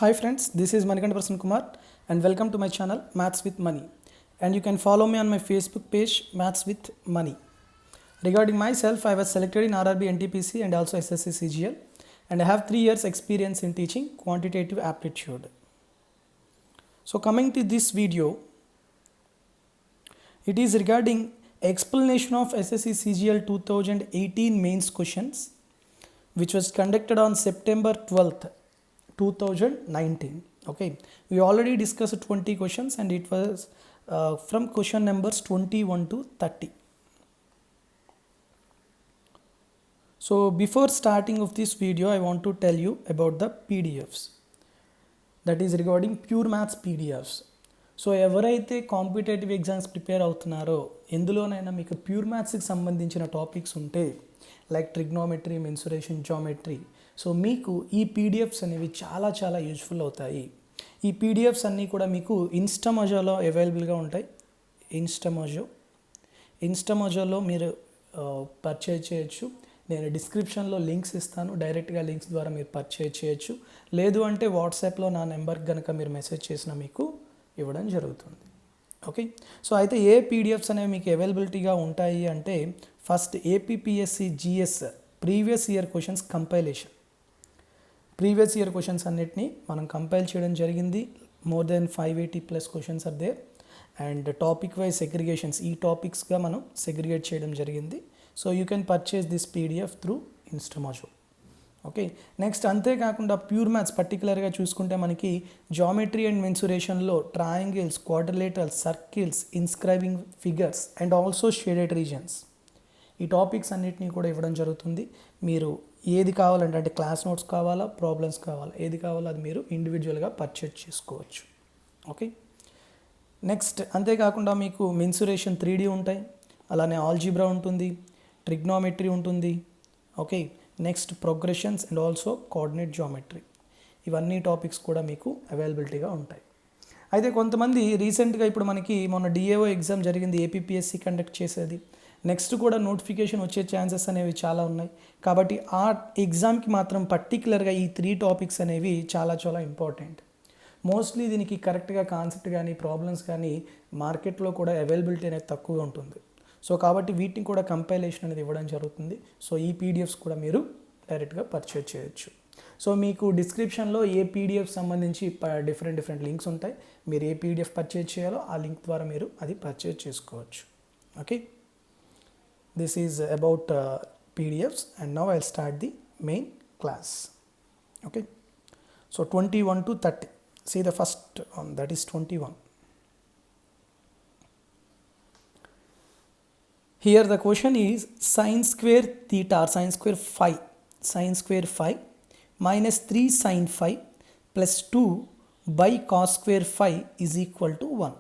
Hi friends, this is Manikanda Prasanna Kumar and welcome to my channel Maths with Money, and you can follow me on my Facebook page Maths with Money. Regarding myself, I was selected in RRB NTPC and also SSC CGL, and I have 3 years experience in teaching quantitative aptitude. So coming to this video, it is regarding explanation of SSC CGL 2018 mains questions which was conducted on September 12th 2019. Okay, we already discussed 20 questions and it was from question numbers 21 to 30. So before starting of this video, I want to tell you about the PDFs, that is regarding pure maths PDFs. So ఎవరైతే competitive exams prepare అవుతున్నారో ఎందులోనైనా మీకు pure మ్యాథ్స్కి సంబంధించిన topics ఉంటే like trigonometry, mensuration, geometry, so మీకు ఈ PDFs అనేవి చాలా యూజ్ఫుల్ అవుతాయి. ఈ పీడిఎఫ్స్ అన్నీ కూడా మీకు ఇన్స్టామోజోలో అవైలబుల్గా ఉంటాయి. ఇన్స్టామోజోలో మీరు పర్చేజ్ చేయొచ్చు. నేను డిస్క్రిప్షన్లో లింక్స్ ఇస్తాను, డైరెక్ట్గా లింక్స్ ద్వారా మీరు పర్చేజ్ చేయొచ్చు. లేదు అంటే వాట్సాప్లో నా నెంబర్కి కనుక మీరు మెసేజ్ చేసినా మీకు ఇవ్వడం జరుగుతుంది. ఓకే, సో అయితే ఏ పీడిఎఫ్స్ అనేవి మీకు అవైలబిలిటీగా ఉంటాయి అంటే first APPSC GS previous year questions compilation. Previous year questions అన్నిటినీ మనం కంపైల్ చేయడం జరిగింది. More than 580+ questions are there and topic wise segregations ఈ టాపిక్స్గా మనం సెగ్రిగేట్ చేయడం జరిగింది. So you can purchase this PDF through Instamojo. Okay, next అంతేకాకుండా ప్యూర్ మ్యాథ్స్ పర్టికులర్గా చూసుకుంటే మనకి జామెట్రీ అండ్ మెన్సురేషన్లో triangles, quadrilaterals, circles, inscribing figures and also shaded regions ఈ టాపిక్స్ అన్నిటినీ కూడా ఇవ్వడం జరుగుతుంది. మీరు ఏది కావాలంటే అంటే క్లాస్ నోట్స్ కావాలా, ప్రాబ్లమ్స్ కావాలా, ఏది కావాలో అది మీరు ఇండివిజువల్గా పర్చేజ్ చేసుకోవచ్చు. ఓకే, నెక్స్ట్ అంతేకాకుండా మీకు మెన్సురేషన్ 3D ఉంటాయి, అలానే ఆల్జీబ్రా ఉంటుంది, ట్రిగ్నోమెట్రీ ఉంటుంది. Okay, next progressions and also coordinate geometry, ఇవన్నీ టాపిక్స్ కూడా మీకు అవైలబిలిటీగా ఉంటాయి. అయితే కొంతమంది రీసెంట్గా ఇప్పుడు మనకి మొన్న డిఏఓ ఎగ్జామ్ జరిగింది, ఏపీపీఎస్సి కండక్ట్ చేసేది, నెక్స్ట్ కూడా నోటిఫికేషన్ వచ్చే ఛాన్సెస్ అనేవి చాలా ఉన్నాయి. కాబట్టి ఆ ఎగ్జామ్కి మాత్రం పర్టికులర్గా ఈ 3 టాపిక్స్ అనేవి చాలా ఇంపార్టెంట్. మోస్ట్లీ దీనికి కరెక్ట్గా కాన్సెప్ట్ కానీ ప్రాబ్లమ్స్ కానీ మార్కెట్లో కూడా అవైలబిలిటీ అనేది తక్కువగా ఉంటుంది. సో కాబట్టి వీటిని కూడా కంపైలేషన్ అనేది ఇవ్వడం జరుగుతుంది. సో ఈ పీడిఎఫ్స్ కూడా మీరు డైరెక్ట్గా పర్చేజ్ చేయొచ్చు. సో మీకు డిస్క్రిప్షన్లో ఏ పీడిఎఫ్ సంబంధించి డిఫరెంట్ లింక్స్ ఉంటాయి. మీరు ఏ పీడిఎఫ్ పర్చేజ్ చేయాలో ఆ లింక్ ద్వారా మీరు అది పర్చేజ్ చేసుకోవచ్చు. Okay, this is about PDFs and now I'll start the main class. Okay, so 21 to 30. See the first one, that is 21. Here the question is sin square theta or sin square phi minus 3 sin phi plus 2 by cos square phi is equal to 1,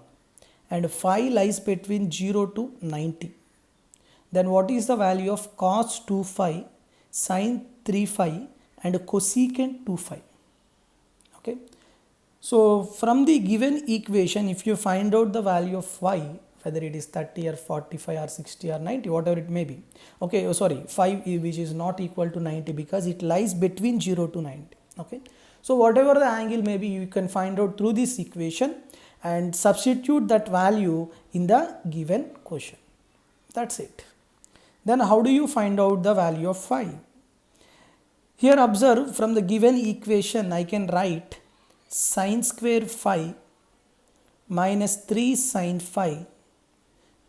and phi lies between 0 to 90. Then what is the value of cos 2 phi, sin 3 phi and cosecant 2 phi? Okay, so from the given equation, if you find out the value of phi, whether it is 30 or 45 or 60 or 90, whatever it may be. Okay, phi which is not equal to 90 because it lies between 0 to 90. Okay, so whatever the angle may be, you can find out through this equation and substitute that value in the given question. That's it. Then how do you find out the value of phi? Here observe, from the given equation I can write sin square phi minus 3 sin phi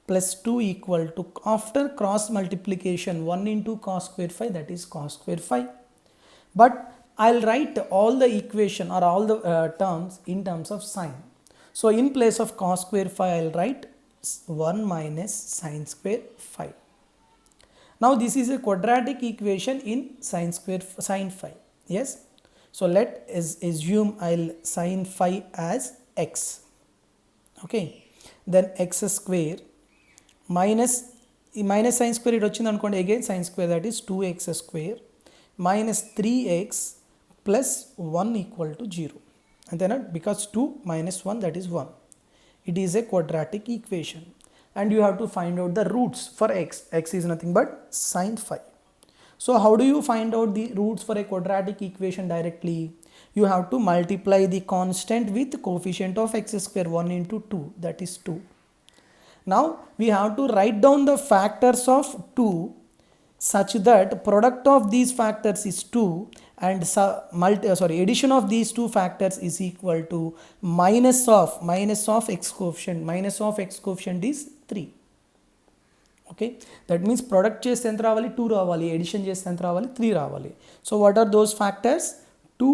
plus 2 equal to, after cross multiplication, 1 into cos square phi, that is cos square phi. But I'll write all the equation or all the terms in terms of sin. So in place of cos square phi, I'll write 1 minus sin square phi. Now this is a quadratic equation in sin phi. Yes, so let us assume I'll sin phi as x. Okay, then x square minus sin square it వచ్చింది అనుకోండి, again sin square, that is 2x square minus 3x plus 1 equal to 0. అంతేనా, because 2 minus 1, that is 1. It is a quadratic equation and you have to find out the roots for x. X is nothing but sin phi. So how do you find out the roots for a quadratic equation directly? You have to multiply the constant with coefficient of x square, 1 into 2, that is 2. Now we have to write down the factors of 2 such that product of these factors is 2 and addition of these two factors is equal to minus of x coefficient is 3. Okay, that means product చేస్తే ఎంత రావాలి 2 రావాలి, edition చేస్తే ఎంత రావాలి 3 రావాలి. So what are those factors? 2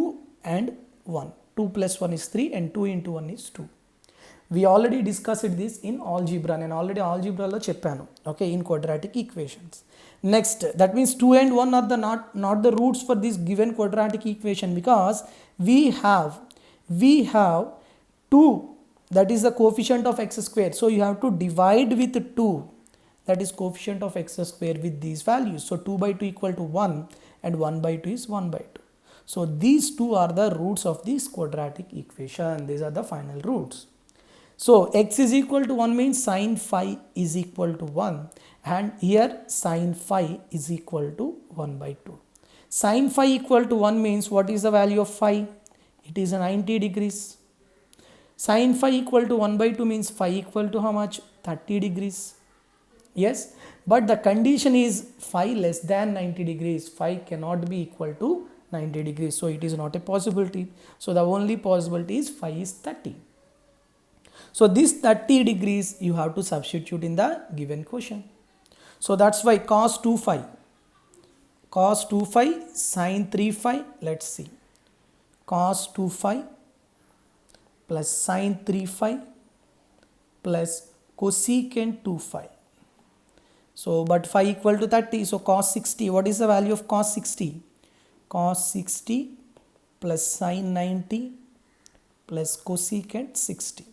and 1. 2 plus 1 is 3 and 2 into 1 is 2. We already discussed this in algebra. నేను already ఆల్జీబ్రాలో చెప్పాను. Okay, in quadratic equations. Next, that means 2 and 1 are the not the roots for this given quadratic equation, because we have 2, that is the coefficient of x square. So you have to divide with 2, that is coefficient of x square, with these values. So 2 by 2 equal to 1 and 1 by 2 is 1 by 2. So these two are the roots of this quadratic equation. These are the final roots. So x is equal to 1 means sin phi is equal to 1, and here sin phi is equal to 1 by 2. Sin phi equal to 1 means what is the value of phi? It is 90 degrees. Sin phi equal to 1 by 2 means phi equal to how much? 30 degrees. Yes, but the condition is phi less than 90 degrees. Phi cannot be equal to 90 degrees. So it is not a possibility. So the only possibility is phi is 30. So this 30 degrees you have to substitute in the given question. So that's why cos 2 phi sin 3 phi, let's see, cos 2 phi plus sin 3 phi plus cosecant 2 phi. So but phi equal to 30, so cos 60, what is the value of cos 60? Cos 60 plus sin 90 plus cosecant 60.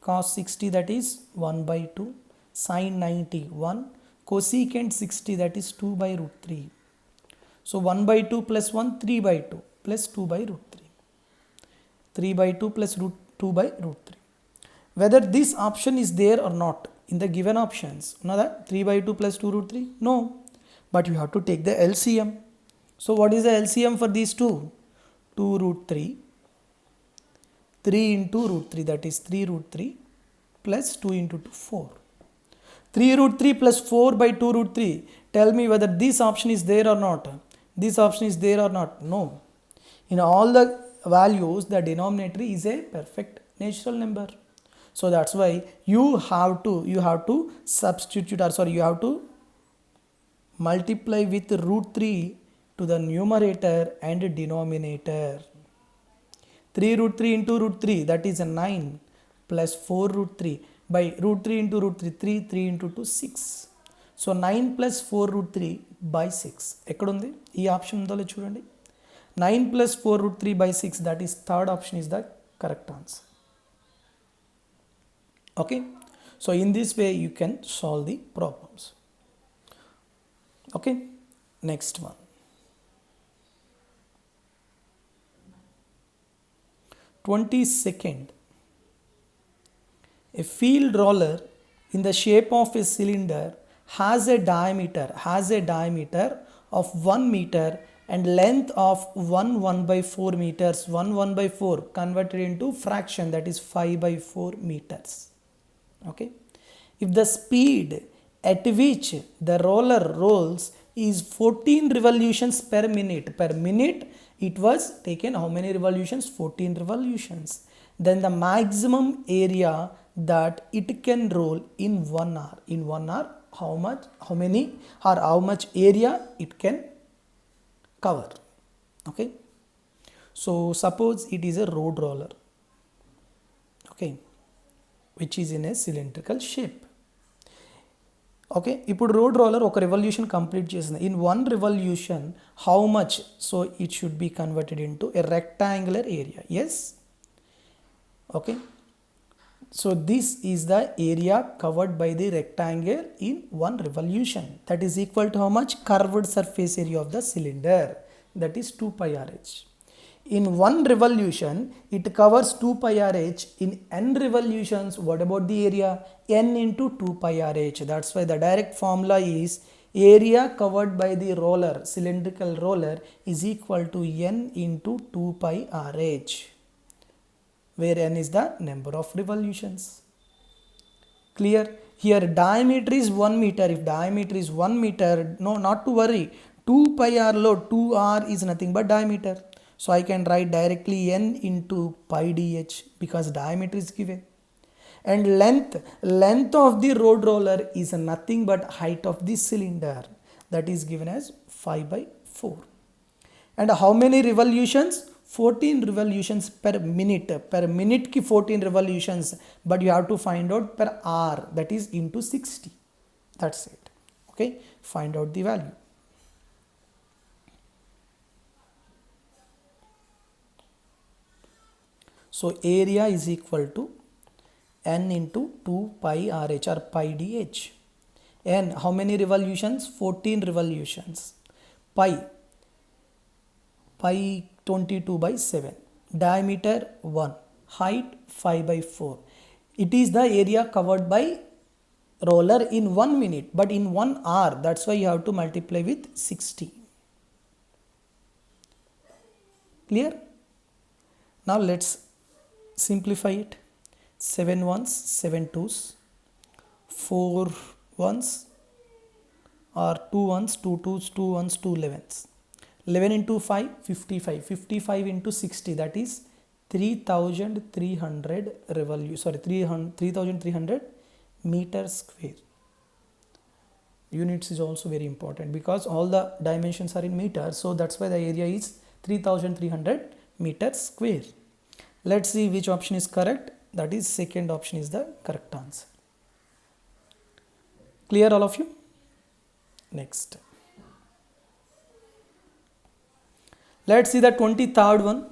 Cos 60, that is 1 by 2, sin 90 1, cosecant 60, that is 2 by root 3. So 1 by 2 plus 1, 3 by 2 plus 2 by root 3. 3 by 2 plus 2 by root 3. Whether this option is there or not in the given options, know that 3 by 2 plus 2 root 3? No, but you have to take the LCM. So what is the LCM for these two? 2 root 3, 3 into root 3, that is 3 root 3 plus 2 into 2, 4. 3 root 3 plus 4 by 2 root 3. Tell me whether this option is there or not. This option is there or not? No. In all the values, the denominator is a perfect natural number. So that's why you have to substitute, or sorry, you have to multiply with root 3 to the numerator and denominator. 3 root 3 into root 3, that is a 9 plus 4 root 3 by root 3 into root 3, 3 into 2, 6. So 9 plus 4 root 3 by 6. ekkadundi ee option undo le chudandi. 9 plus 4 root 3 by 6, that is third option is the correct answer. Okay, so in this way you can solve the problems. Okay, next one. 22nd, a field roller in the shape of a cylinder has a diameter of 1 meter and length of 1 by 4 meters. 1 by 4 converted into fraction, that is 5 by 4 meters. Okay, if the speed at which the roller rolls is 14 revolutions per minute, it was taken how many revolutions? 14 revolutions. Then the maximum area that it can roll in 1 hour. In 1 hour, how much area it can cover. Okay, so suppose it is a road roller, okay, which is in a cylindrical shape. Okay, ఇప్పుడు road roller ఒక revolution complete చేసింది. In 1 revolution how much? So it should be converted into a rectangular area. Yes, okay, so this is the area covered by the rectangle in 1 revolution. That is equal to how much? Curved surface area of the cylinder, that is 2 pi RH. In 1 revolution, it covers 2 pi RH. In n revolutions, what about the area? N into 2 pi RH. That's why the direct formula is area covered by the roller, cylindrical roller, is equal to n into 2 pi rh, where n is the number of revolutions. Clear? Here diameter is 1 meter. If diameter is 1 meter, no, not to worry, 2 pi r lo 2r is nothing but diameter. So I can write directly n into pi dh because diameter is given. And length of the road roller is nothing but height of the cylinder, that is given as 5 by 4. And how many revolutions? 14 revolutions per minute. Per minute ki 14 revolutions, but you have to find out per hour, that is into 60. That's it. Okay, find out the value. So area is equal to n into 2 pi rh or pi dh. N, how many revolutions? 14 revolutions. Pi 22 by 7. Diameter 1. Height 5 by 4. It is the area covered by roller in 1 minute, but in 1 hour. That's why you have to multiply with 60. Clear? Now let's simplify it. 7 ones, 7 twos, 4 ones, or 2 ones, 2 twos, 2 ones, 2 11s. 11 into 5, 55. 55 into 60, that is 3,300 revolution. 3,300 meters square. Units is also very important because all the dimensions are in meters. So that's why the area is 3,300 meters square. Let's see which option is correct. That is second option is the correct answer. Clear all of you? Next. Let's see the 23rd one.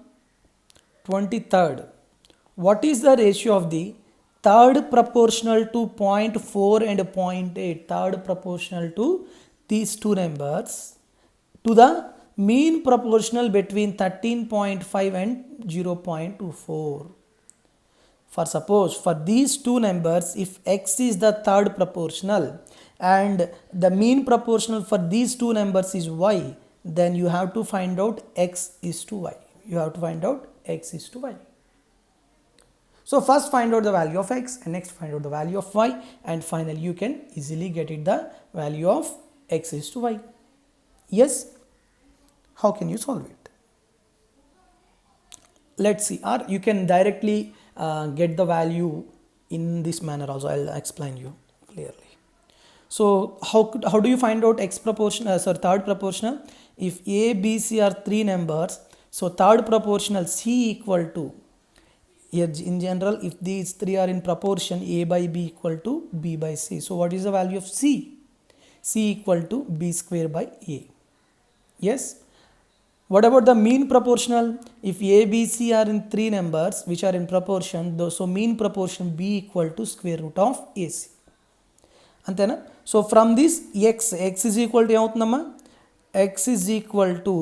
23rd. What is the ratio of the third proportional to 0.4 and 0.8? Third proportional to these two numbers to the mean proportional between 13.5 and 0.24. For suppose for these two numbers, if x is the third proportional and the mean proportional for these two numbers is y, then you have to find out x is to y. You have to find out x is to y. So first find out the value of x and next find out the value of y, and finally you can easily get it the value of x is to y. Yes? How can you solve it? Let's see, or you can directly get the value in this manner also. I'll explain you clearly. So how do you find out x proportional, third proportional? If a, b, c are three numbers, so third proportional c equal to, here in general if these three are in proportion, a by b equal to b by c. So what is the value of c? c equal to b square by a. Yes. What about the mean proportional? If a, b, c are in three numbers which are in proportion, so mean proportion b equal to square root of ac. Antena? So from this x is equal to ఏమవుతుందమ్మా? X is equal to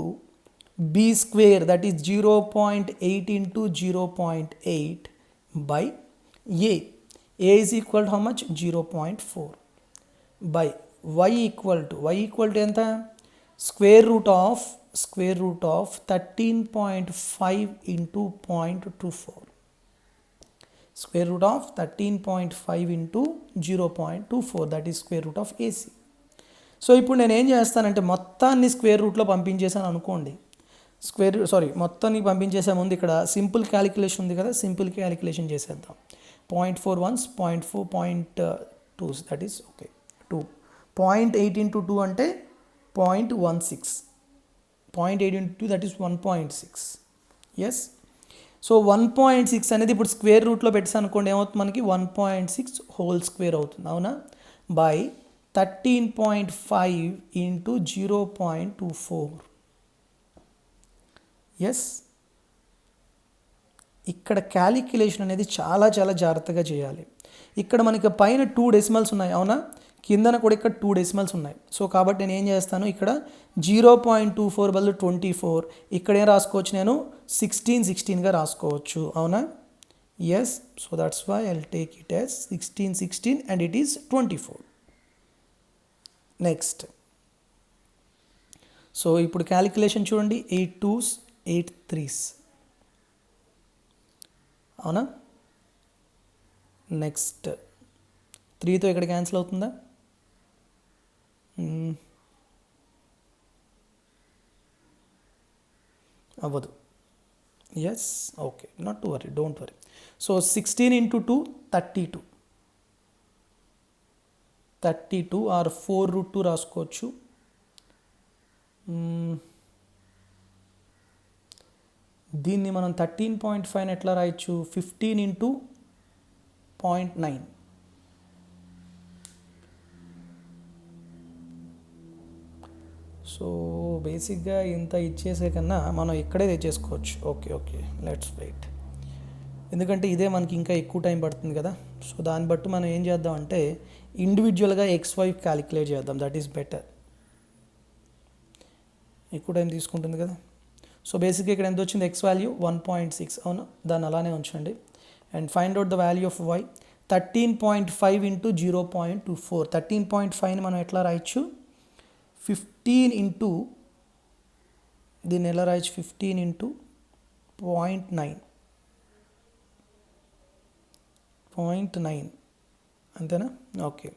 b square, that is 0.8 into 0.8 by a. A is equal to how much? 0.4 by y equal to enta? Square root of 13.5 into 0.24. Square root of 13.5 into 0.24, that is square root of AC. So ఇప్పుడు నేను ఏం చేస్తానంటే మొత్తాన్ని square రూట్లో పంపించేసాను అనుకోండి. మొత్తాన్ని పంపించేసే ముందు ఇక్కడ సింపుల్ క్యాలిక్యులేషన్ ఉంది కదా, సింపుల్ క్యాలిక్యులేషన్ చేసేద్దాం. 0.4 ones, 0.4, 0.2s, that is okay, 2. 0.8 into 2 అంటే 0.16. 0.8 into 2, that is 1.6. Yes. So 1.6 అనేది ఇప్పుడు స్క్వేర్ రూట్లో పెట్టేసి అనుకోండి ఏమవుతుంది మనకి 1.6 హోల్ స్క్వేర్ అవుతుంది, అవునా? By 13.5 into 0.24. ఎస్. ఇక్కడ క్యాలిక్యులేషన్ అనేది చాలా జాగ్రత్తగా చేయాలి. ఇక్కడ మనకి పైన 2 డెసిమల్స్ ఉన్నాయి, అవునా? కిందన కూడా ఇక్కడ 2 డెసిమల్స్ ఉన్నాయి. సో కాబట్టి నేను ఏం చేస్తాను, ఇక్కడ 0.24 బదులు 24, ఇక్కడ ఏం రాసుకోవచ్చు, నేను 16గా రాసుకోవచ్చు, అవునా? Yes. So that's why I will take it as 16 and it is 24. Next so ఇప్పుడు క్యాలిక్యులేషన్ చూడండి, 8 2s 8 3s, అవునా? నెక్స్ట్ 3తో ఇక్కడ క్యాన్సిల్ అవుతుందా? అవ్వదు. Yes, okay, not to worry, don't worry. So 16 into 2 32, 32 or 4√2 రాసుకోవచ్చు. దీన్ని మనం 13.5 ఎట్లా రాయొచ్చు? 15 into 0.9. సో బేసిక్గా ఇంత ఇచ్చేసే కన్నా మనం ఇక్కడే తెచ్చేసుకోవచ్చు. ఓకే ఓకే, లెట్స్ వెయిట్, ఎందుకంటే ఇదే మనకి ఇంకా ఎక్కువ టైం పడుతుంది కదా. సో దాన్ని బట్టి మనం ఏం చేద్దాం అంటే ఇండివిజువల్గా XY క్యాలిక్యులేట్ చేద్దాం, దట్ ఈస్ బెటర్. ఎక్కువ టైం తీసుకుంటుంది కదా. సో బేసిక్గా ఇక్కడ ఎంత వచ్చింది? X వాల్యూ 1.6, అవునా? దాన్ని అలానే ఉంచండి. And find out the value of Y. 13.5 into 0.24. 13.5ని మనం ఎట్లా రాయొచ్చు? 15 into, దీన్ని ఎలా రాయొచ్చు? 15 into 0.9, 0.9 అంతేనా? ఓకే.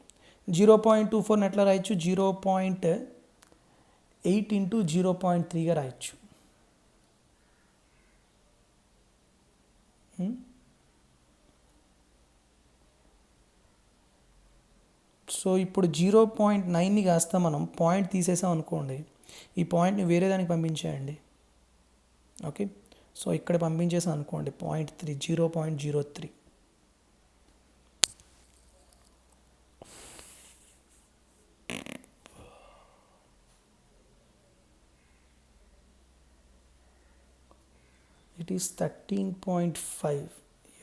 0.24ని ఎట్లా రాయొచ్చు? 0.8 into 0.3గా రాయొచ్చు. సో ఇప్పుడు 0.9ని కాస్త మనం పాయింట్ తీసేసాం అనుకోండి, ఈ పాయింట్ని వేరే దానికి పంపించేయండి. ఓకే, సో ఇక్కడ పంపించేసాం అనుకోండి 0.3, 0.03. It is 13.5.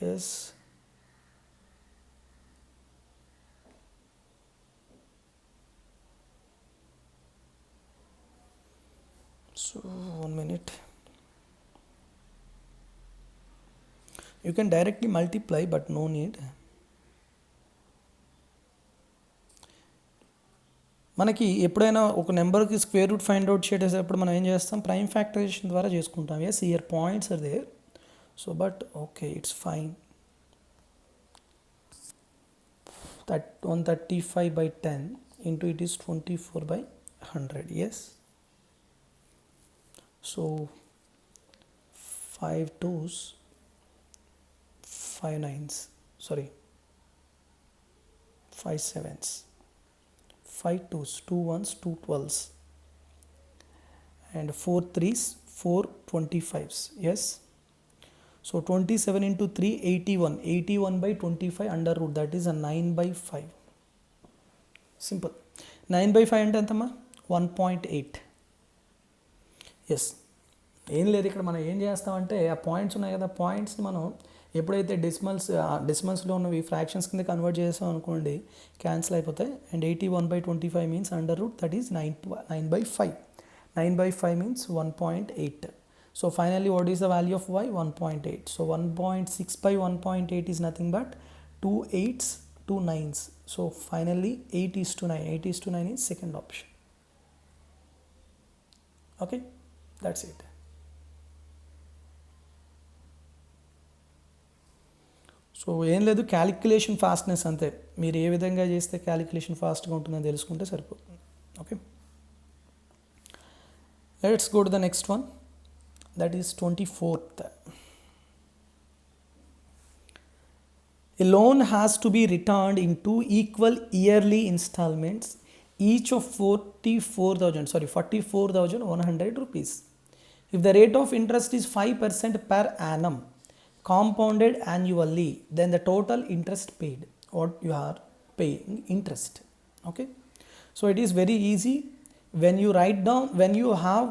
Yes. So 1 minute. You can directly multiply, but no need. మనకి ఎప్పుడైనా ఒక నెంబర్కి స్క్వేర్ రూట్ ఫైండ్ అవుట్ చేసేటప్పుడు మనం ఏం చేస్తాం? ప్రైమ్ ఫ్యాక్టరైజేషన్ ద్వారా చేసుకుంటాం. Yes, here points are there. So but okay, it's fine. 135/10 into it is 24/100. Yes. So 5 2s 5 9s, sorry 5 7s, 5 2s 2 1s 2 12s, and 4 3s 4 25s. Yes. So 27 into 3 81, 81/25 under root, that is a 9/5. Simple. 9/5 అంటే ఎంతమ్మా? 1.8. Yes, ఏం లేదు. ఇక్కడ మనం ఏం చేస్తామంటే ఆ points ఉన్నాయి కదా, పాయింట్స్ని మనం ఎప్పుడైతే డెసిమల్స్లో ఉన్నవి ఫ్రాక్షన్స్ కింద కన్వర్ట్ చేసాం అనుకోండి, క్యాన్సిల్ అయిపోతాయి. And 81/25 means under root, that is 9/5. 9/5 means 1.8. So finally what is the value of Y? 1.8. So 1.6/1.8 is nothing but 2 8s 2 9s. So finally 8:9. 8:9 is second option. Okay, that's it. So ఏం లేదు, calculation fastness అంతే. మీరు ఏ విధంగా చేస్తే calculation ఫాస్ట్గా ఉంటుందని తెలుసుకుంటే సరిపోతుంది. Okay, let's go to the next one, that is 24th. A loan has to be returned in 2 equal yearly installments, each of 44,100 rupees. If the rate of interest is 5% per annum, compounded annually, then the total interest paid, what you are paying interest. Okay, so it is very easy. When you write down, when you have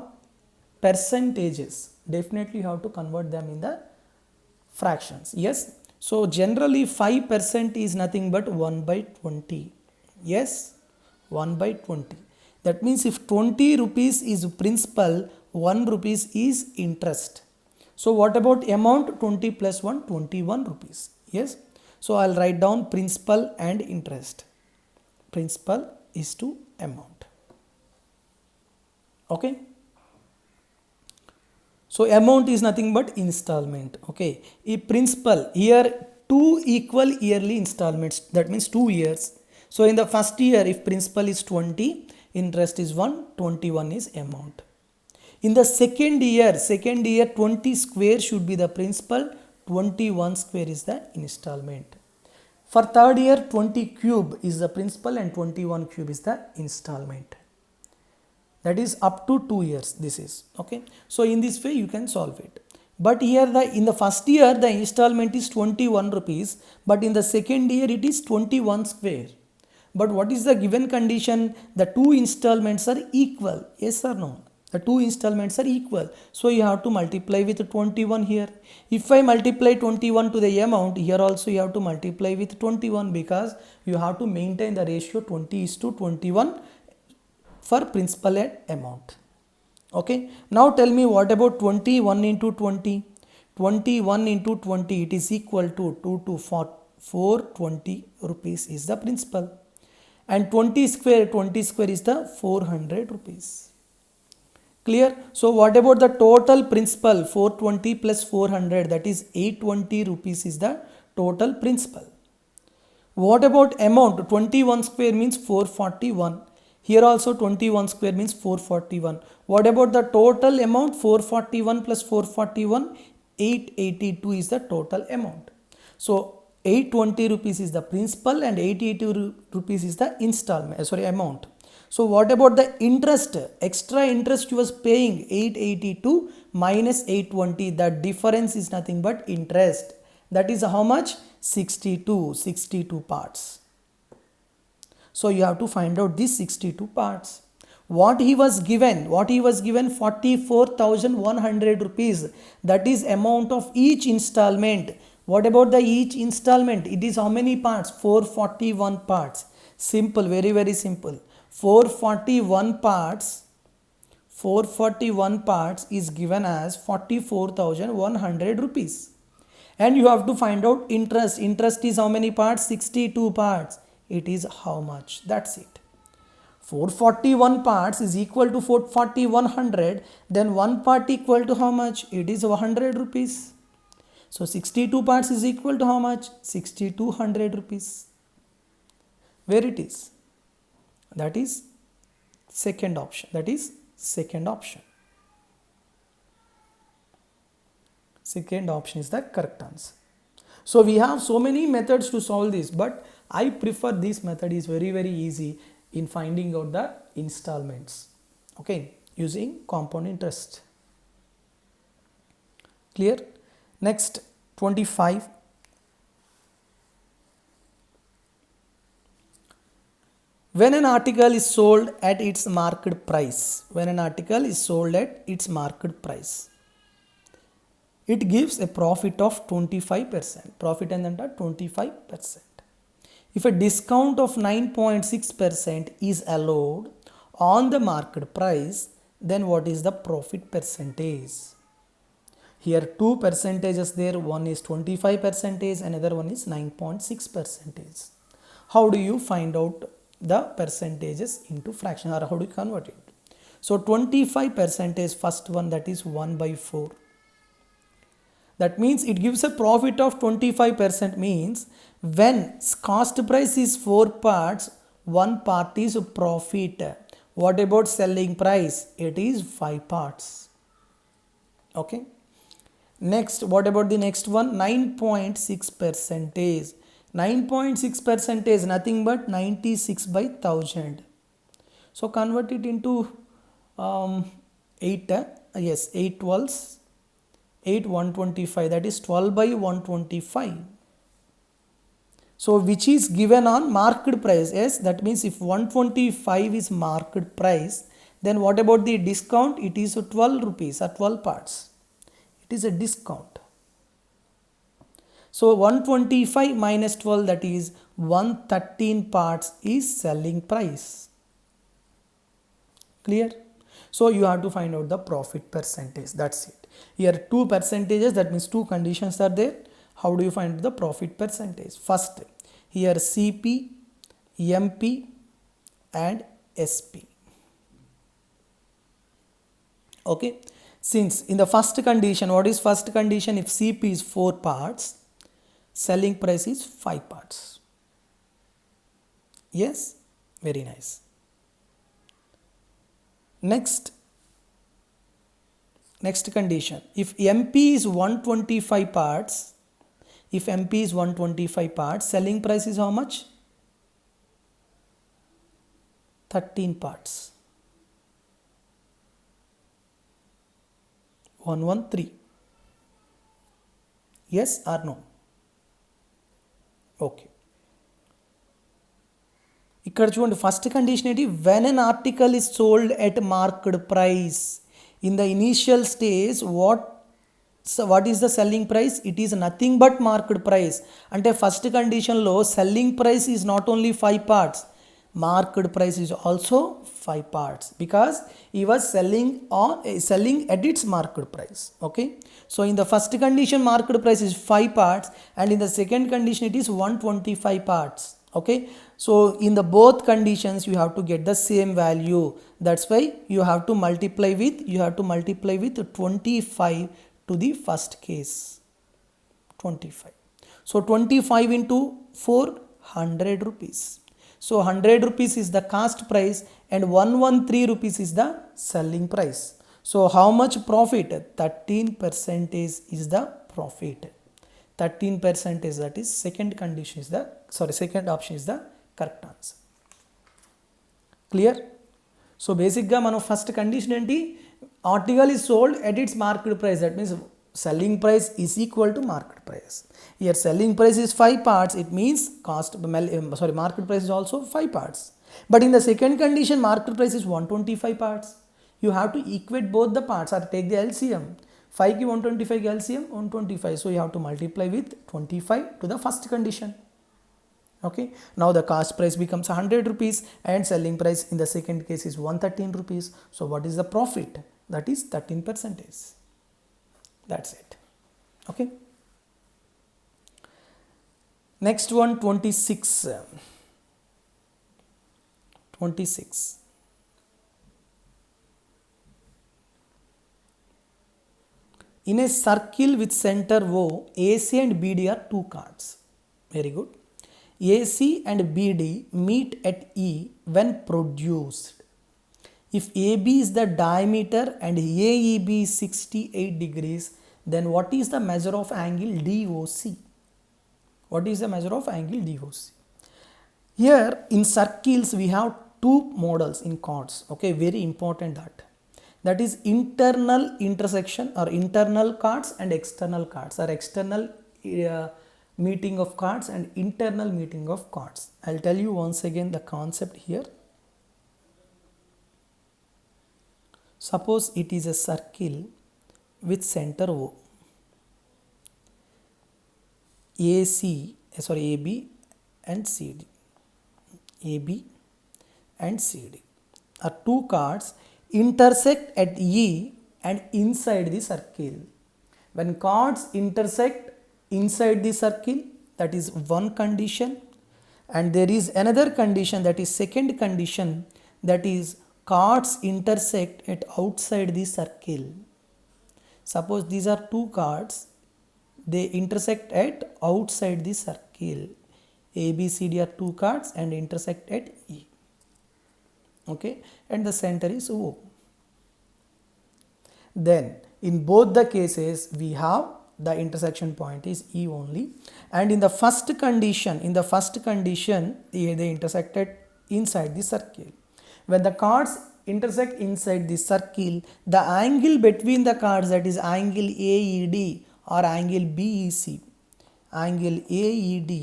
percentages, definitely you have to convert them in the fractions. Yes, so generally 5% is nothing but 1/20. Yes, 1/20. That means if 20 rupees is principal, 1 rupees is interest. So what about amount? 20 plus 1, 21 rupees. Yes, so I'll write down principal and interest. Principal is to amount. Okay, So amount is nothing but installment. Okay, a principal here, two equal yearly installments, that means 2 years. So in the first year, if principal is 20, interest is 121 is amount. In the second year 20 square should be the principal, 21 square is the installment. For third year 20 cube is the principal and 21 cube is the installment. That is up to 2 years this is. Okay, so in this way you can solve it. But here in the first year the installment is 21 rupees, but in the second year it is 21 square. But what is the given condition? The two installments are equal, yes or no? The two installments are equal, so you have to multiply with 21 here. If I multiply 21 to the amount, here also you have to multiply with 21, because you have to maintain the ratio 20:21 for principal and amount. Okay, now tell me, what about 21 into 20? 21 into 20, it is equal to 2 to 420 rupees is the principal, and 20 square is the 400 rupees. Clear? So what about the total principal? 420 plus 400, that is 820 rupees is the total principal. What about amount? 21 square means 441. Here also 21 square means 441. What about the total amount? 441 plus 441, 882 is the total amount. So 820 rupees is the principal and 882 rupees is the installment, amount. So what about the interest? Extra interest you was paying 882 minus 820. The difference is nothing but interest. That is how much? 62 parts. So you have to find out these 62 parts. What he was given? 44,100 rupees. That is amount of each installment. What about the each installment? It is how many parts? 441 parts. Simple, very very simple. 441 parts is given as 44,100 rupees. And you have to find out interest. Interest is how many parts? 62 parts. It is how much? That's it. 441 parts is equal to 44100. Then one part equal to how much? It is 100 rupees. So 62 parts is equal to how much? 6200 rupees. Where it is? That is second option. Second option is the correct answer. So we have so many methods to solve this, but I prefer this method. Is very very easy in finding out the installments. Okay, using compound interest. Clear? Next, 25. When an article is sold at its market price, it gives a profit of 25%. Profit and 25%. If a discount of 9.6% is allowed on the market price, then what is the profit percentage? Here two percentages there. One is 25%, another one is 9.6%. How do you find out the percentages into fraction, or how do you convert it? So 25%, first one, that is 1/4. That means it gives a profit of 25%, means when cost price is 4 parts, one part is profit. What about selling price? It is 5 parts. Okay. Next, what about the next one? 9.6%. 9.6%, nothing but 96/1000. So convert it into 8 12s, 8 125, that is 12/125. So which is given on market price? Yes, that means if 125 is market price, then what about the discount? It is 12 rupees or 12 parts. It is a discount. So 125 minus 12, that is 113 parts is selling price. Clear? So you have to find out the profit percentage. That's it. Here two percentages, that means two conditions are there. How do you find the profit percentage? First, here CP, MP and SP. Okay. Since in the first condition, what is first condition? If CP is 4 parts, selling price is 5 parts. Yes, very nice. Next condition, if MP is 125 parts, if MP is 125 parts, selling price is how much? 13 parts. 113. Yes or no? Okay. ఇక్కడ చూడండి, first condition ఏంటి? When an article is sold at marked price in the initial stage, what is the selling price? It is nothing but marked price. అంటే first కండిషన్లో selling price is not only 5 parts, marked price is also 5 parts, because he was selling at its marked price. Okay, so in the first condition marked price is 5 parts, and in the second condition it is 125 parts. Okay, so in the both conditions you have to get the same value. That's why you have to multiply with 25 to the first case. 25. So 25 into 4, 100 rupees. So 100 rupees is the cost price and 113 rupees is the selling price. So how much profit? 13% is the profit. 13%, that is second option is the correct answer. Clear? So basically మనం first condition ఏంటి? Article is sold at its market price. That means selling price is equal to market price. Here selling price is 5 parts, it means market price is also 5 parts. But in the second condition market price is 125 parts. You have to equate both the parts or take the LCM. 5 ki 125 ki LCM 125. So you have to multiply with 25 to the first condition. Okay, now the cost price becomes 100 rupees and selling price in the second case is 113 rupees. So what is the profit? That is 13%. That's it. Okay, next one, 26. In a circle with center O, AC and BD are 2 cards. Very good. AC and BD meet at E when produced. If AB is the diameter and AEB is 68 degrees, then what is the measure of angle DOC? What is the measure of angle DOC? Here in circles we have 2 models in chords. Okay, very important that is internal intersection or internal chords and external chords, or external meeting of chords and internal meeting of chords. I'll tell you once again the concept here. Suppose it is a circle with center O. AB and CD. AB and CD are 2 chords intersect at E and inside the circle. When chords intersect inside the circle, that is one condition, and there is another condition, that is second condition, that is chords intersect at outside the circle. Suppose these are 2 chords, they intersect at outside the circle. ABCD are 2 chords and intersect at E. Okay, and the center is O. Then in both the cases we have the intersection point is E only, and in the first condition they intersected inside the circle. When the chords intersect inside the circle, the angle between the chords, that is angle AED or angle BEC, angle AED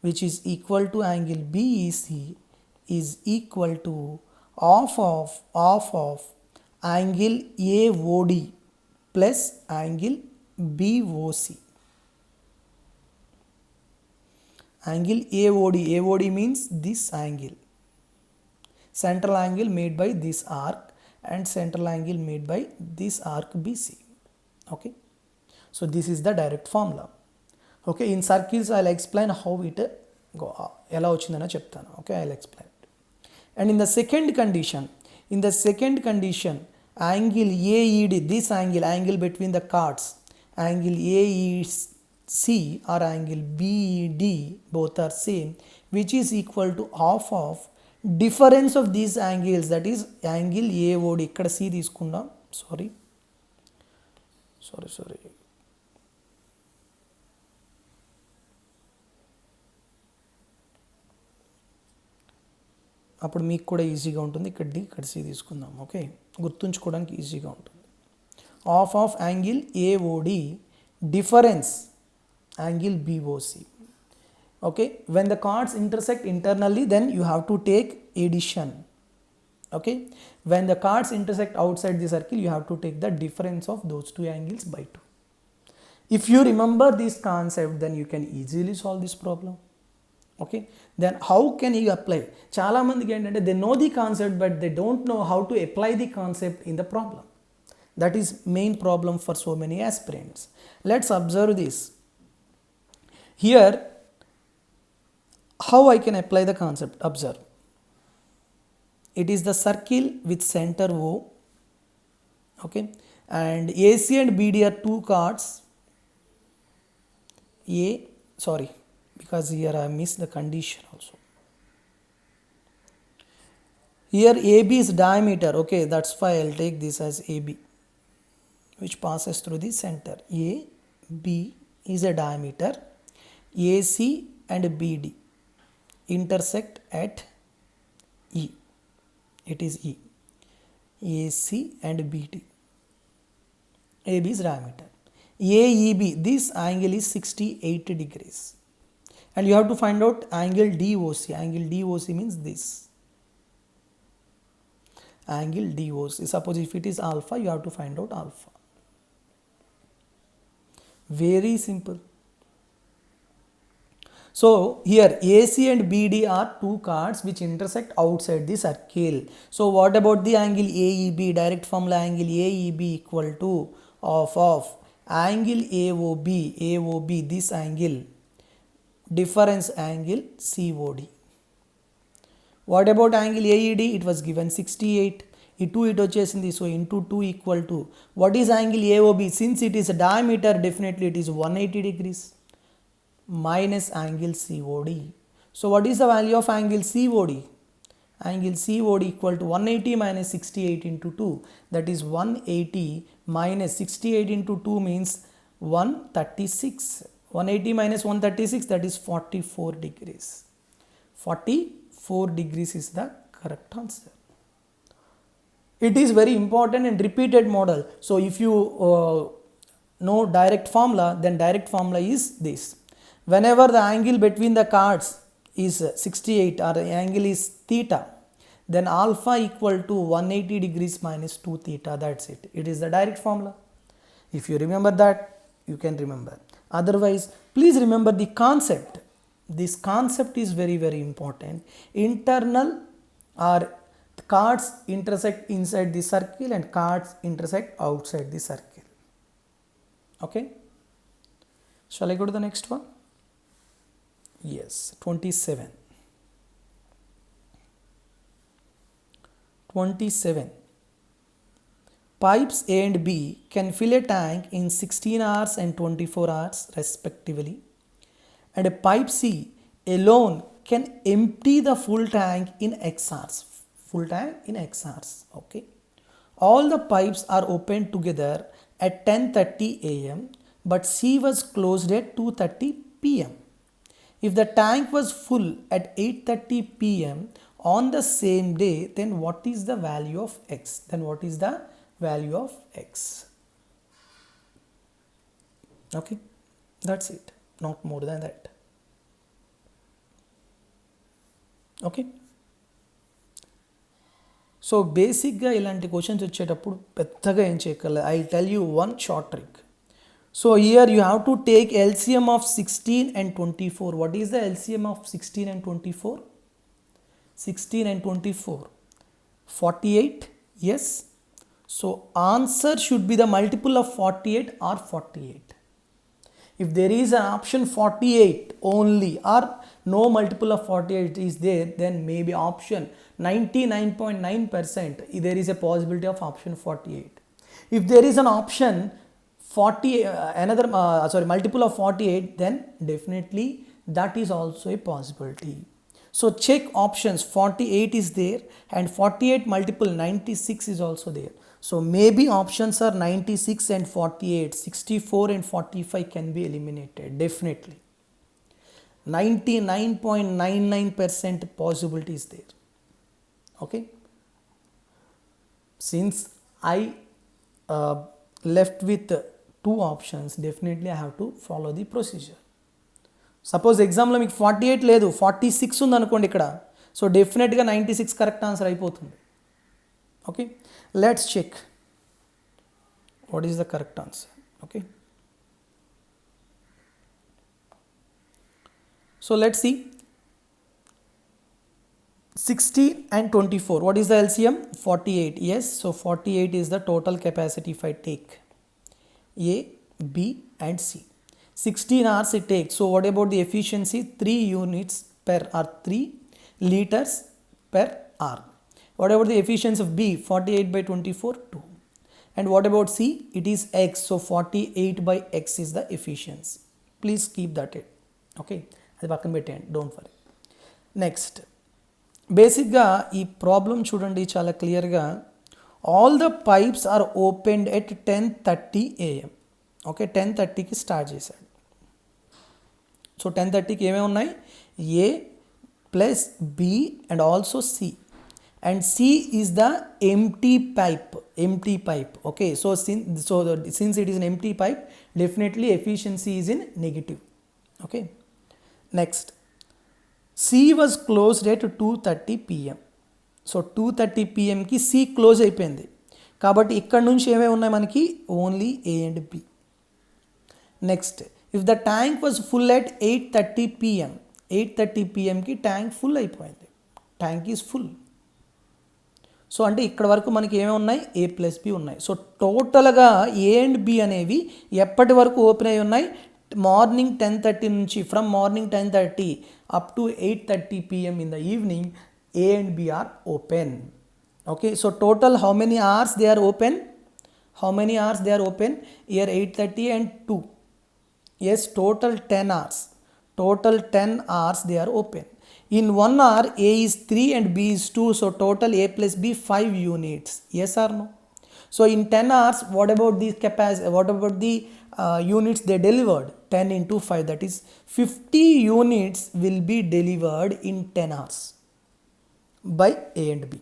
which is equal to angle BEC is equal to half of angle AOD plus angle BOC. Angle AOD means this angle, central angle made by this arc and central angle made by this arc BC. Okay, so this is the direct formula. Okay, in circles I'll explain how it go ela ochindana cheptanu. Okay, I'll explain it. And in the second condition angle AED, this angle between the chords, angle AEC or angle BED, both are same, which is equal to half of difference of these angles, that is angle AOD. ఇక్కడ C తీసుకుందాం, sorry. అప్పుడు మీకు కూడా ఈజీగా ఉంటుంది. ఇక్కడ D, ఇక్కడ C తీసుకుందాం. ఓకే, గుర్తుంచుకోవడానికి ఈజీగా ఉంటుంది. Half of angle AOD difference angle BOC. Okay, when the chords intersect internally then you have to take addition. Okay, when the chords intersect outside the circle, you have to take the difference of those two angles by 2. If you remember this concept, then you can easily solve this problem. Okay, then how can you apply? Chala mandiki entante they know the concept but they don't know how to apply the concept in the problem. That is main problem for so many aspirants. Let's observe this. Here, how I can apply the concept? Observe. It is the circle with center O, okay, and AC and BD are two chords. Because here I missed the condition also. Here AB is diameter, okay, that's why I'll take this as AB, which passes through the center. AB is a diameter. AC and BD intersect at E. It is E. AC and BD. AB is diameter. AEB, this angle is 68 degrees. And you have to find out angle DOC. Angle DOC means this. Angle DOC. Suppose if it is alpha, you have to find out alpha. Very simple. So here AC and BD are two chords which intersect outside the circle. So what about the angle AEB? Direct formula, angle AEB equal to half of angle AOB. AOB, this angle, difference angle COD. What about angle AED? It was given 68. It వచ్చేసింది. So into 2 equal to, what is angle AOB? Since it is a diameter, definitely it is 180 degrees. Minus angle COD. So what is the value of angle COD? Angle COD equal to 180 minus 68 into 2. That is 180 minus 68 into 2 means 136. 180 minus 136, that is 44 degrees. 44 degrees is the correct answer. It is very important and repeated model. So if you know direct formula, then direct formula is this. Whenever the angle between the chords is 68 or the angle is theta, then alpha equal to 180 degrees minus 2 theta. That's it. It is the direct formula. If you remember that, you can remember. Otherwise, please remember the concept. This concept is very, very important. Internal or chords intersect inside the circle and chords intersect outside the circle. Okay. Shall I go to the next one? Yes, 27. 27. Pipes A and B can fill a tank in 16 hours and 24 hours respectively, and a pipe C alone can empty the full tank in X hours. Full tank in X hours. Okay. All the pipes are opened together at 10:30 a.m. but C was closed at 2:30 p.m. If the tank was full at 8:30 p.m. on the same day, then what is the value of X? Then what is the value of X? Okay, that's it. Not more than that. Okay. So basically ఇలాంటి questions వచ్చేటప్పుడు పెద్దగా ఏం చేయగలరు. I tell you one short trick. So here you have to take LCM of 16 and 24. What is the LCM of 16 and 24? 16 and 24. 48. Yes. So answer should be the multiple of 48 or 48. If there is an option 48 only or no multiple of 48 is there, then maybe option 99.9% there is a possibility of option 48. If there is an option 40 multiple of 48, then definitely that is also a possibility. So check options, 48 is there and 48 multiple 96 is also there. So maybe options are 96 and 48, 64 and 45 can be eliminated definitely. 99.99% possibility is there. Okay. Since I left with two options, definitely I have to follow the procedure. Suppose ఎగ్జామ్లో మీకు 48 లేదు 46 ఉంది అనుకోండి ఇక్కడ, so డెఫినెట్గా 96 correct answer అయిపోతుంది. Okay, let's check what is the correct answer. Okay, so let's see 60 and 24, what is the LCM? 48. Yes, so 48 is the total capacity if I take A, B and C. 16 hours it takes. So what about the efficiency? 3 units per or 3 liters per hour. What about the efficiency of B? 48 by 24, 2. And what about C? It is X. So 48 by X is the efficiency. Please keep that it. Okay, అది పక్కన పెట్టండి, don't worry. Next, బేసిక్గా ఈ problem చూడండి చాలా క్లియర్గా. All the pipes are opened at 10:30 AM. Okay, 10:30కి start చేశాడు. సో 10:30కి ఏమేమి ఉన్నాయి? A plus B and also C. And C is the empty pipe. Okay, so since it is an empty pipe, definitely efficiency is in negative. Okay, next, C was closed at 2:30 PM. So 2:30 PMకి C close అయిపోయింది కాబట్టి ఇక్కడ నుంచి ఏమేమి ఉన్నాయి మనకి? Only A and B. Next, if the tank was full at 8:30 PM, 8:30 PMకి tank full అయిపోయింది, ట్యాంక్ ఈజ్ ఫుల్. సో అంటే ఇక్కడ వరకు మనకి ఏమేమి ఉన్నాయి? A ప్లస్ B ఉన్నాయి. సో టోటల్గా A అండ్ B అనేవి ఎప్పటి వరకు ఓపెన్ అయి ఉన్నాయి? మార్నింగ్ 10:30 నుంచి, from morning 10:30 up to 8:30 PM in the evening, A and B are open. Okay, so total how many hours they are open? How many hours they are open? Here 8:30 and 2. Yes, total 10 hours. Total 10 hours they are open. In 1 hour A is 3 and B is 2, so total A plus B 5 units. Yes or no? So in 10 hours, what about the capacity? What about the units they delivered? 10 into 5, that is 50 units will be delivered in 10 hours by A and B.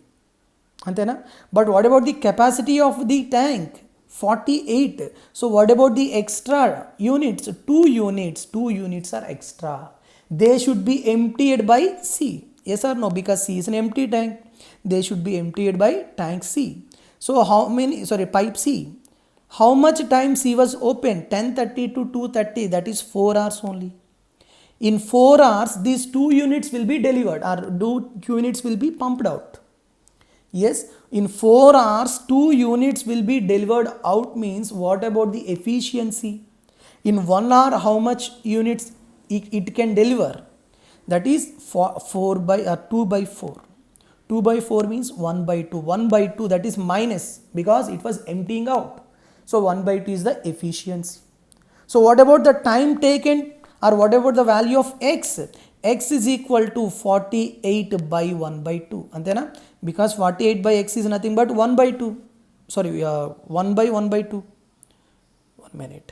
Antena? But what about the capacity of the tank? 48. So what about the extra units? 2 units. 2 units are extra. They should be emptied by C. Yes or no? Because C is an empty tank. They should be emptied by tank C. So how many, pipe C. How much time C was open? 10:30 to 2:30, that is 4 hours only. In 4 hours, these 2 units will be delivered, or 2 units will be pumped out. Yes, in 4 hours, 2 units will be delivered out means what about the efficiency? In 1 hour, how much units it can deliver? That is 4 by 2 by 4. 2 by 4 means 1 by 2. 1 by 2, that is minus, because it was emptying out. So 1 by 2 is the efficiency. So what about the time taken, or what about the value of X? X is equal to 48 by 1 by 2. Antena? Because 48 by X is nothing but 1 by 2. 1 by 1 by 2. 1 minute.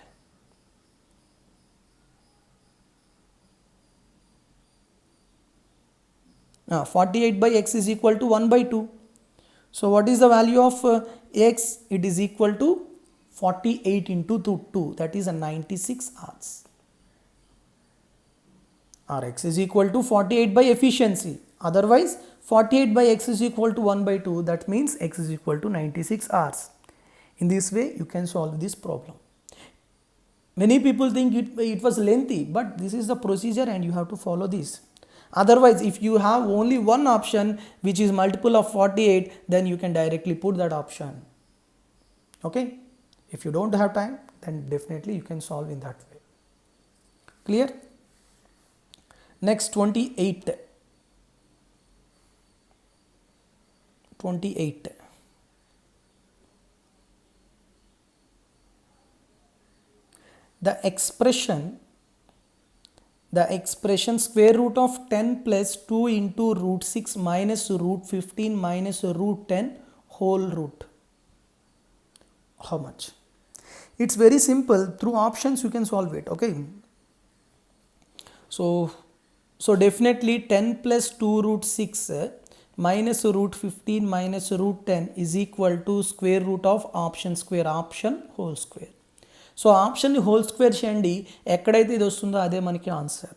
Now 48 by X is equal to 1 by 2. So what is the value of X? It is equal to 48 into 2, that is a 96 hours. Or X is equal to 48 by efficiency. Otherwise 48 by X is equal to 1 by 2, that means X is equal to 96 hours. In this way you can solve this problem. Many people think it was lengthy, but this is the procedure and you have to follow this. Otherwise, if you have only one option which is multiple of 48, then you can directly put that option. Okay, if you don't have time, then definitely you can solve in that way. Clear? Next 28. 28. The expression square root of 10 plus 2 into root 6 minus root 15 minus root 10 whole root. How much? It's very simple. Through options you can solve it. Okay. So definitely 10 plus 2 root 6 minus root 15 minus root 10 is equal to square root of option square, option whole square. So ఆప్షన్ని whole square చేయండి, ఎక్కడైతే ఇది వస్తుందో అదే మనకి answer.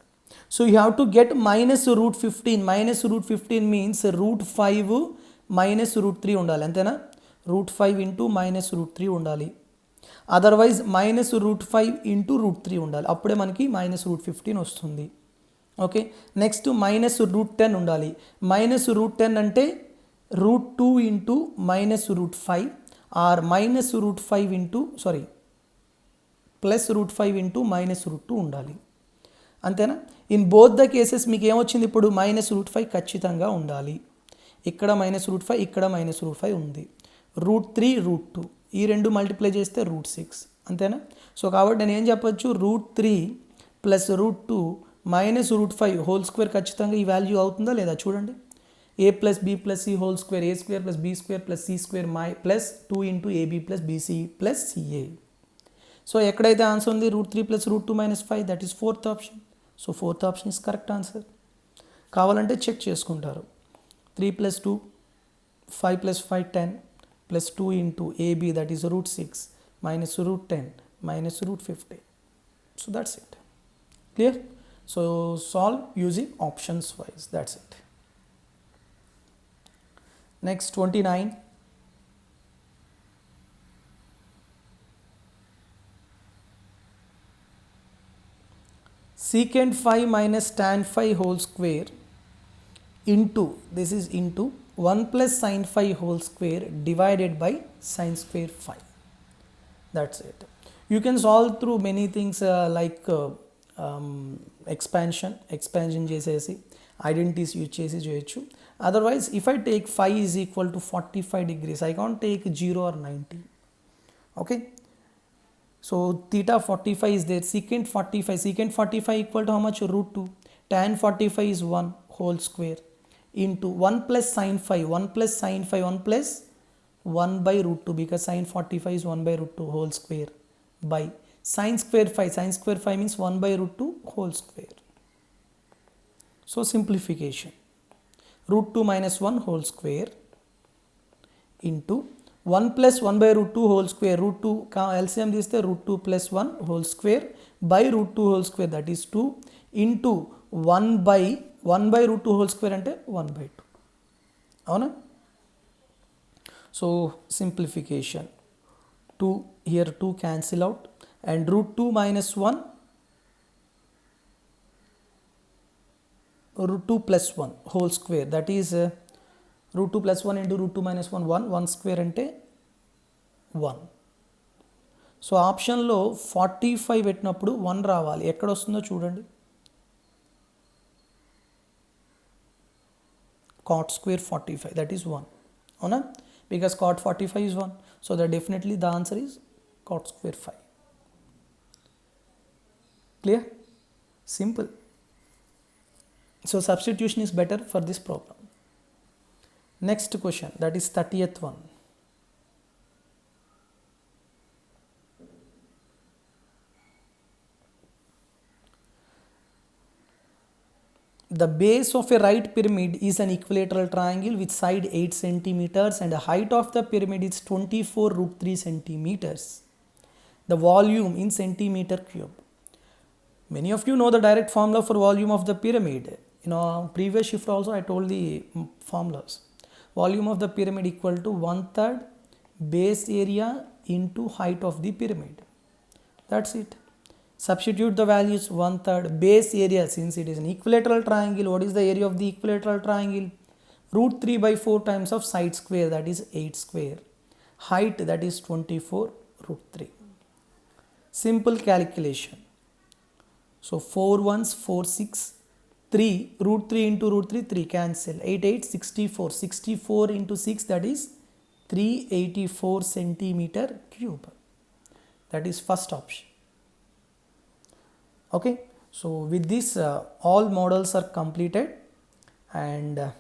So you have to get minus root 15. Minus root 15 means route 5 minus root 3 ఉండాలి, అంతేనా? Route 5 into minus route 3 ఉండాలి. Otherwise minus root 5 into root 3 ఉండాలి, అప్పుడే మనకి మైనస్ రూట్ 15 వస్తుంది. ఓకే. నెక్స్ట్ మైనస్ రూట్ 10 ఉండాలి. మైనస్ రూట్ 10 అంటే root 2 into minus root 5 or minus root 5 into plus root 5 into minus root 2 ఉండాలి, అంతేనా? ఇన్ బోత్ ద కేసెస్ మీకు ఏమొచ్చింది ఇప్పుడు? మైనస్ రూట్ 5 ఖచ్చితంగా ఉండాలి. ఇక్కడ మైనస్ రూట్ 5, ఇక్కడ మైనస్ రూట్ 5 ఉంది. రూట్ 3 రూట్ 2 ఈ రెండు మల్టిప్లై చేస్తే రూట్ 6, అంతేనా? సో కాబట్టి నేను ఏం చెప్పొచ్చు? Root 3 plus root 2 minus root 5 whole square ఖచ్చితంగా ఈ వాల్యూ అవుతుందా లేదా చూడండి. A plus B plus C whole square, A square plus B square plus C square plus 2 into AB plus BC plus CA. So ఎక్కడైతే answer ఉంది? Root 3 plus root 2 minus 5, that is fourth option. So fourth option is correct answer. కావాలంటే check చేసుకుంటారు. 3 plus 2 5 plus 5 10 plus 2 into AB that is root 6 minus root 10 minus root 15. So that's it. Clear? So solve using options wise, that's it. Next 29. Secant 5 minus tan 5 whole square into, this is into 1 plus sin 5 whole square divided by sin square 5. That's it. You can solve through many things like expansion చేసేసి identities use చేసి చేయొచ్చు. Otherwise if I take 5 is equal to 45 degrees, I can't take 0 or 90. Okay. So theta 45 is there, secant 45 equal to how much? Root 2. Tan 45 is 1 whole square into 1 plus sin 5, 1 plus sin 5, 1 plus 1 by root 2 because sin 45 is 1 by root 2 whole square by sin square 5. Sin square 5 means 1 by root 2 whole square. So simplification. Root 2 minus 1 whole square into 1 plus 1 by root 2 whole square, root 2 LCM తీస్తే root 2 plus 1 whole square by root 2 whole square, that is 2 into 1 by root 2 whole square అంటే 1 by 2. అవునా? So simplification, 2 here 2 cancel out and root 2 minus 1 root 2 plus 1 whole square, that is root 2 plus 1 into root 2 minus 1 1 square అంటే 1. So ఆప్షన్లో 45 పెట్టినప్పుడు 1 రావాలి, ఎక్కడ వస్తుందో చూడండి. cot square 45, that is 1. అవునా? because cot 45 is 1, so that definitely the answer is cot square 5. Clear? Simple. So substitution is better for this problem. Next question, that is 30th one. The base of a right pyramid is an equilateral triangle with side 8 centimeters and the height of the pyramid is 24 root 3 centimeters. The volume in centimeter cube. Many of you know the direct formula for volume of the pyramid. Previous shift also I told the formulas. Volume of the pyramid equal to 1/3 base area into height of the pyramid. That's it. Substitute the values. 1/3 base area, since it is an equilateral triangle, what is the area of the equilateral triangle? Root 3 by 4 times of side square, that is 8 square. Height, that is 24 root 3. Simple calculation. So 4 ones 4 6 3 root 3 into root 3, 3 cancel, 8 8 64, 64 into 6, that is 384 centimeter cube. That is first option. Okay, so with this all models are completed, and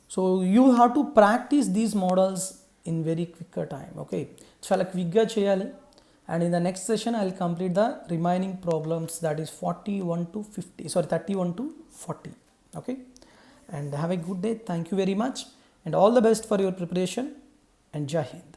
so you have to practice these models in very quicker time. Okay, chala quick ga cheyali, and in the next session I will complete the remaining problems, that is 41 to 50, sorry 31 to 40. Okay, and have a good day. Thank you very much, and all the best for your preparation, and Jai Hind.